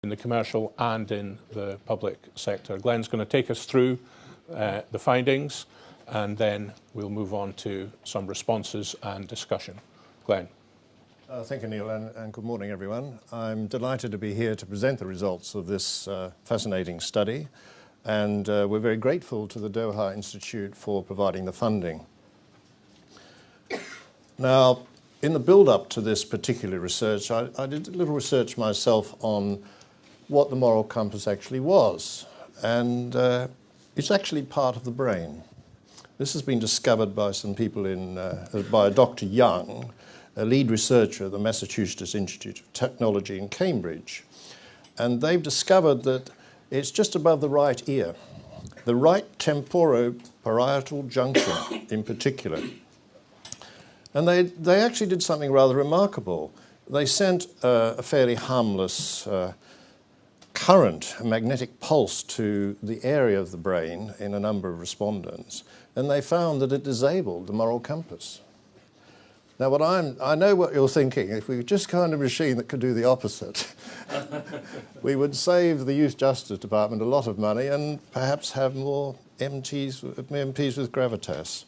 in the commercial and in the public sector. Glen's going to take us through the findings, and then we'll move on to some responses and discussion. Glen. Thank you, Neil, and good morning, everyone. I'm delighted to be here to present the results of this fascinating study, and we're very grateful to the Doha Institute for providing the funding. Now, in the build-up to this particular research, I did a little research myself on what the moral compass actually was, and it's actually part of the brain. This has been discovered by some people by Dr. Young, a lead researcher at the Massachusetts Institute of Technology in Cambridge, and they've discovered that it's just above the right ear, the right temporoparietal junction in particular. And they actually did something rather remarkable. They sent a fairly harmless current, a magnetic pulse, to the area of the brain in a number of respondents, and they found that it disabled the moral compass. Now, I know what you're thinking. If we just kind of machine that could do the opposite, we would save the Youth Justice Department a lot of money and perhaps have more MPs with gravitas.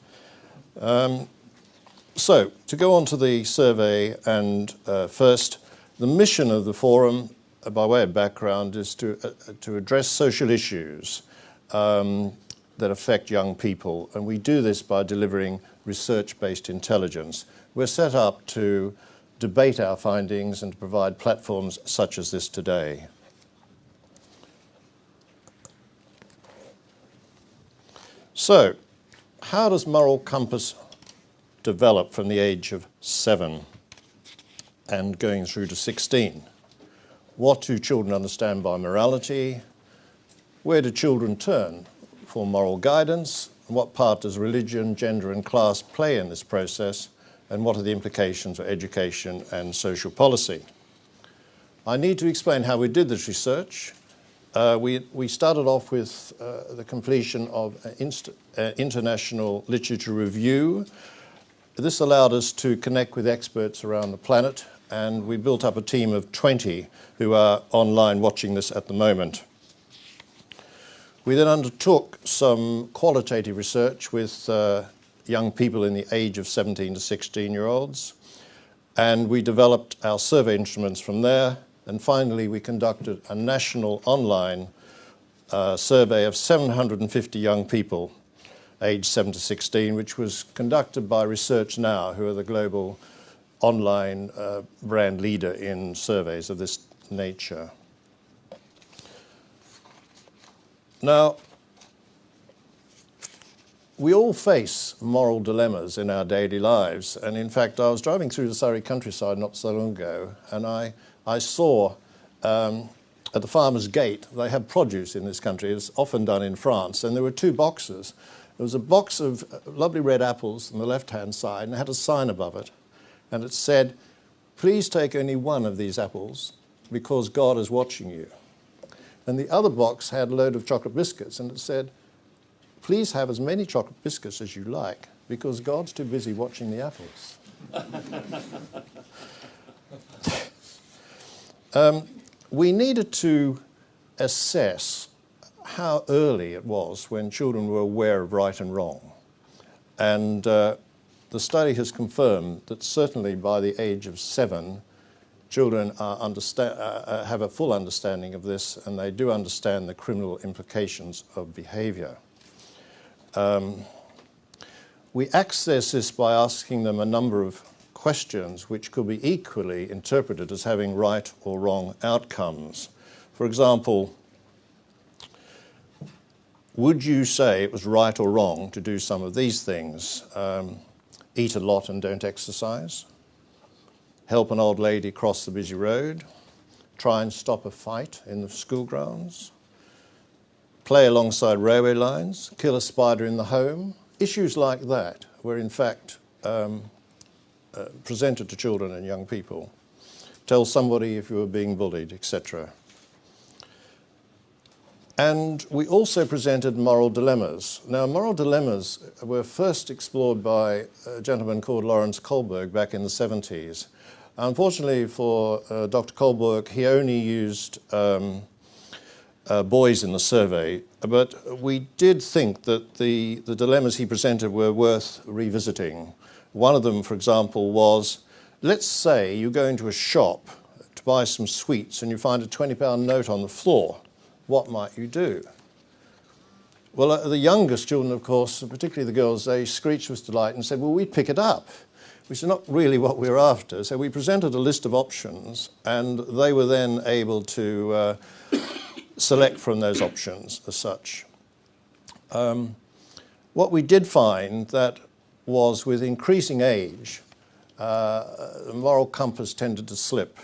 So, to go on to the survey, and first, the mission of the forum, by way of background, is to address social issues that affect young people, and we do this by delivering research-based intelligence. We're set up to debate our findings and to provide platforms such as this today. So, how does moral compass develop from the age of 7 and going through to 16? What do children understand by morality? Where do children turn for moral guidance? And what part does religion, gender and class play in this process? And what are the implications for education and social policy? I need to explain how we did this research. We started off with the completion of an international literature review. This allowed us to connect with experts around the planet, and we built up a team of 20 who are online watching this at the moment. We then undertook some qualitative research with young people in the age of 17 to 16-year-olds, and we developed our survey instruments from there, and finally we conducted a national online survey of 750 young people aged 7 to 16, which was conducted by Research Now, who are the global online brand leader in surveys of this nature. Now, we all face moral dilemmas in our daily lives, and in fact I was driving through the Surrey countryside not so long ago, and I saw at the farmer's gate, they have produce in this country, it's often done in France, and there were 2 boxes. There was a box of lovely red apples on the left-hand side, and it had a sign above it, and it said, "Please take only one of these apples because God is watching you." And the other box had a load of chocolate biscuits, and it said, "Please have as many chocolate biscuits as you like because God's too busy watching the apples." We needed to assess how early it was when children were aware of right and wrong. And the study has confirmed that certainly by the age of 7, children have a full understanding of this, and they do understand the criminal implications of behaviour. We access this by asking them a number of questions which could be equally interpreted as having right or wrong outcomes. For example, would you say it was right or wrong to do some of these things? Eat a lot and don't exercise, help an old lady cross the busy road, try and stop a fight in the school grounds, play alongside railway lines, kill a spider in the home. Issues like that were in fact presented to children and young people. Tell somebody if you were being bullied, etc. And we also presented moral dilemmas. Now, moral dilemmas were first explored by a gentleman called Lawrence Kohlberg back in the 70s. Unfortunately for Dr. Kohlberg, he only used boys in the survey, but we did think that the dilemmas he presented were worth revisiting. One of them, for example, was, let's say you go into a shop to buy some sweets and you find a £20 note on the floor. What might you do? Well, the youngest children, of course, particularly the girls, they screeched with delight and said, well, we'd pick it up, which is not really what we were after. So we presented a list of options, and they were then able to select from those options as such. What we did find that was with increasing age, the moral compass tended to slip.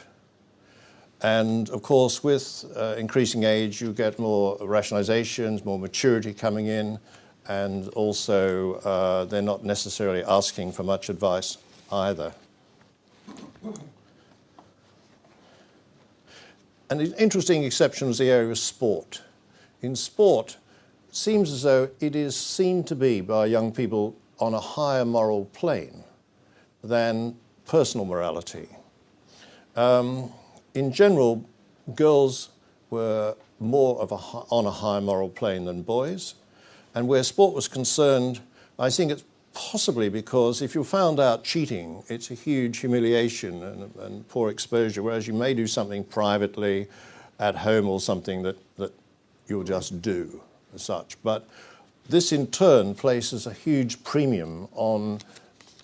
And of course, with increasing age, you get more rationalizations, more maturity coming in, and also they're not necessarily asking for much advice either. And an interesting exception was the area of sport. In sport, it seems as though it is seen to be by young people on a higher moral plane than personal morality. In general, girls were more of on a higher moral plane than boys. And where sport was concerned, I think it's possibly because if you're found out cheating, it's a huge humiliation and poor exposure, whereas you may do something privately at home or something that you'll just do as such. But this in turn places a huge premium on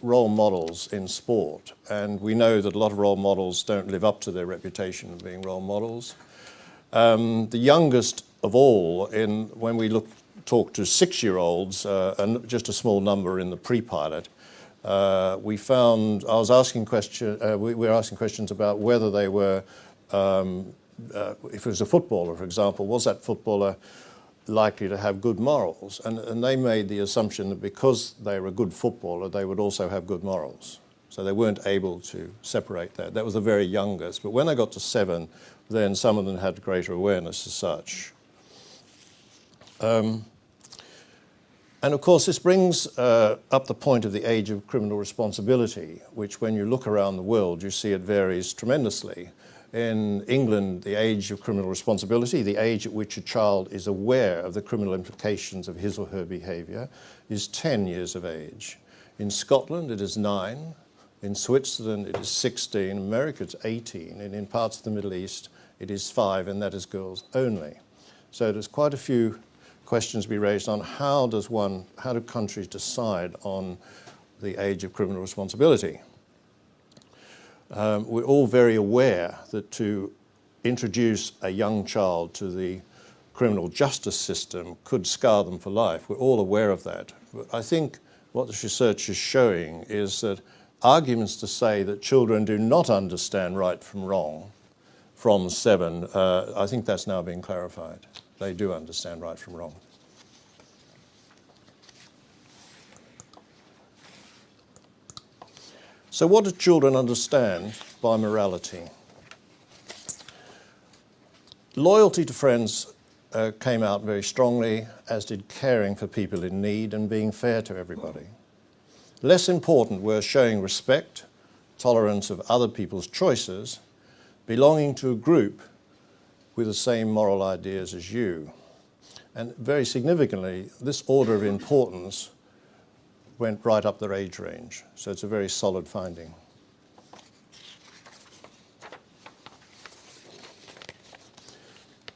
role models in sport, and we know that a lot of role models don't live up to their reputation of being role models. The youngest of all, when we talk to 6-year-olds, and just a small number in the pre-pilot, we found we were asking questions about whether they were, if it was a footballer, for example, was that footballer likely to have good morals? And they made the assumption that because they were a good footballer, they would also have good morals. So they weren't able to separate that. That was the very youngest. But when they got to 7, then some of them had greater awareness as such. And of course, this brings up the point of the age of criminal responsibility, which when you look around the world, you see it varies tremendously. In England, the age of criminal responsibility, the age at which a child is aware of the criminal implications of his or her behaviour, is 10 years of age. In Scotland, it is 9. In Switzerland, it is 16. In America, it's 18. And in parts of the Middle East, it is 5, and that is girls only. So there's quite a few questions to be raised on how do countries decide on the age of criminal responsibility. We're all very aware that to introduce a young child to the criminal justice system could scar them for life. We're all aware of that. But I think what this research is showing is that arguments to say that children do not understand right from wrong from 7, I think that's now being clarified. They do understand right from wrong. So what do children understand by morality? Loyalty to friends came out very strongly, as did caring for people in need and being fair to everybody. Less important were showing respect, tolerance of other people's choices, belonging to a group with the same moral ideas as you. And very significantly, this order of importance went right up their age range. So it's a very solid finding.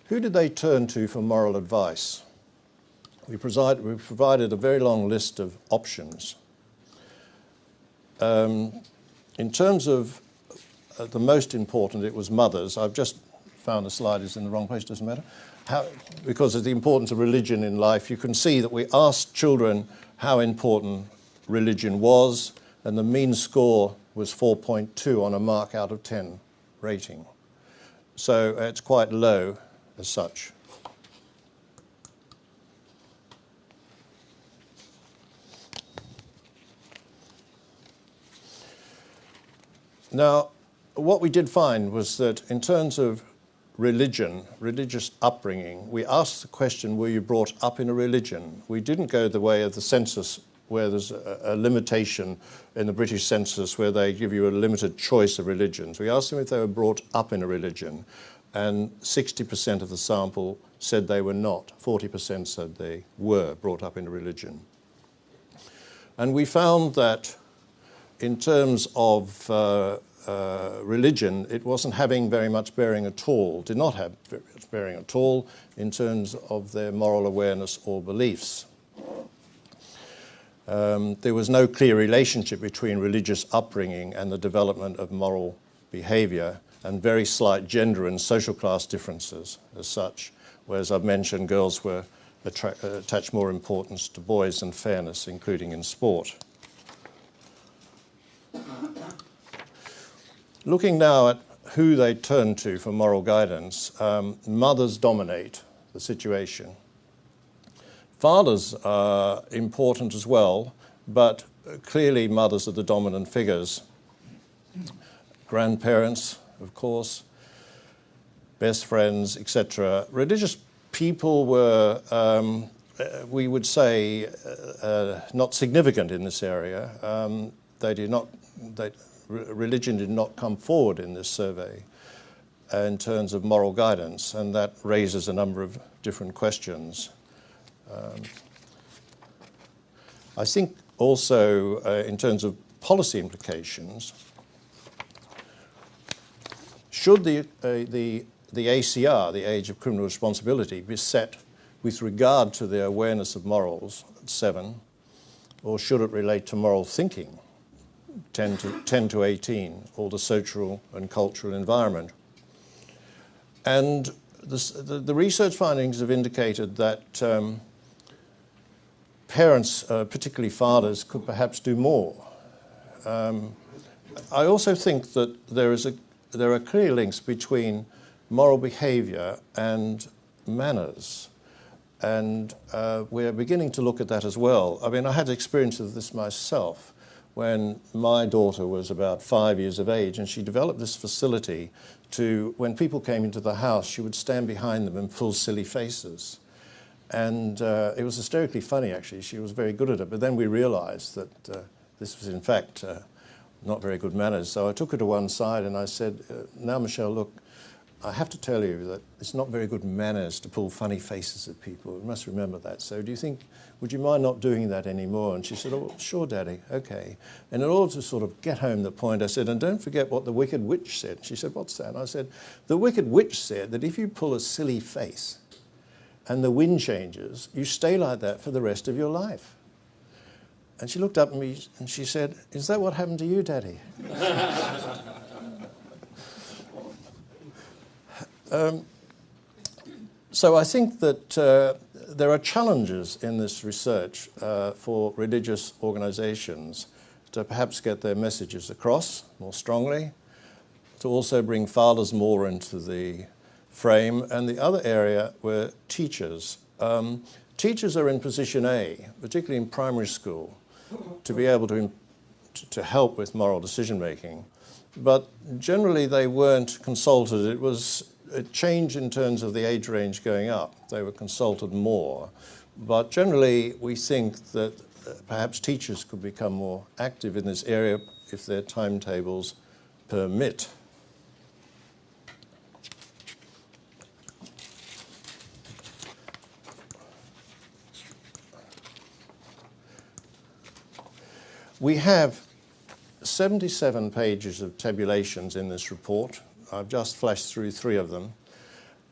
Who did they turn to for moral advice? We provided a very long list of options. In terms of the most important, it was mothers. I've just found the slide is in the wrong place, doesn't matter. Because of the importance of religion in life, you can see that we asked children how important religion was, and the mean score was 4.2 on a mark out of 10 rating. So it's quite low as such. Now, what we did find was that in terms of religion, religious upbringing, we asked the question, were you brought up in a religion? We didn't go the way of the census where there's a limitation in the British census where they give you a limited choice of religions. We asked them if they were brought up in a religion, and 60% of the sample said they were not. 40% said they were brought up in a religion. And we found that in terms of religion, it wasn't having very much bearing at all, did not have very much bearing at all in terms of their moral awareness or beliefs. There was no clear relationship between religious upbringing and the development of moral behaviour, and very slight gender and social class differences as such, whereas I've mentioned girls were attach more importance to boys and fairness, including in sport. Looking now at who they turn to for moral guidance, mothers dominate the situation. Fathers are important as well, but clearly mothers are the dominant figures. Grandparents, of course, best friends, etc. Religious people were, we would say, not significant in this area. Religion did not come forward in this survey in terms of moral guidance, and that raises a number of different questions. I think also in terms of policy implications, should the ACR, the age of criminal responsibility, be set with regard to their awareness of morals at 7, or should it relate to moral thinking, 10 to 18, or the social and cultural environment? And the research findings have indicated that parents, particularly fathers, could perhaps do more. I also think that there are clear links between moral behaviour and manners, and we're beginning to look at that as well. I mean, I had experience of this myself when my daughter was about 5 years of age, and she developed this facility to, when people came into the house, she would stand behind them and pull silly faces. And it was hysterically funny, actually. She was very good at it, but then we realised that this was, in fact, not very good manners. So I took her to one side and I said, now, Michelle, look, I have to tell you that it's not very good manners to pull funny faces at people. You must remember that. So would you mind not doing that anymore? And she said, oh, sure, Daddy, okay. And in order to sort of get home the point, I said, and don't forget what the wicked witch said. She said, what's that? And I said, the wicked witch said that if you pull a silly face and the wind changes, you stay like that for the rest of your life. And she looked up at me and she said, is that what happened to you, Daddy? So I think that there are challenges in this research for religious organisations to perhaps get their messages across more strongly, to also bring fathers more into the frame, and the other area were teachers. Teachers are in position A, particularly in primary school, to be able to help with moral decision making, but generally they weren't consulted. It was a change in terms of the age range going up. They were consulted more, but generally we think that perhaps teachers could become more active in this area if their timetables permit. We have 77 pages of tabulations in this report. I've just flashed through 3 of them,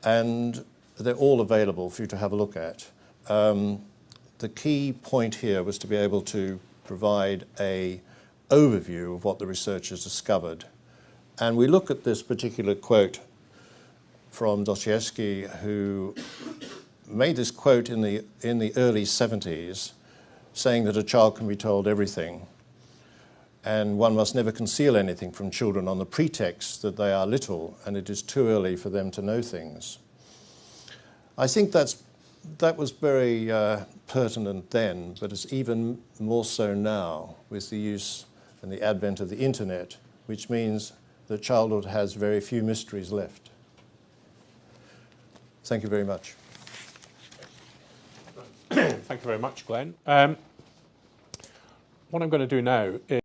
and they're all available for you to have a look at. The key point here was to be able to provide an overview of what the researchers discovered. And we look at this particular quote from Dostoevsky, who made this quote in the early 70s, saying that a child can be told everything, and one must never conceal anything from children on the pretext that they are little and it is too early for them to know things. I think that was very pertinent then, but it's even more so now with the use and the advent of the internet, which means that childhood has very few mysteries left. Thank you very much. Thank you very much, Glenn. what I'm going to do now is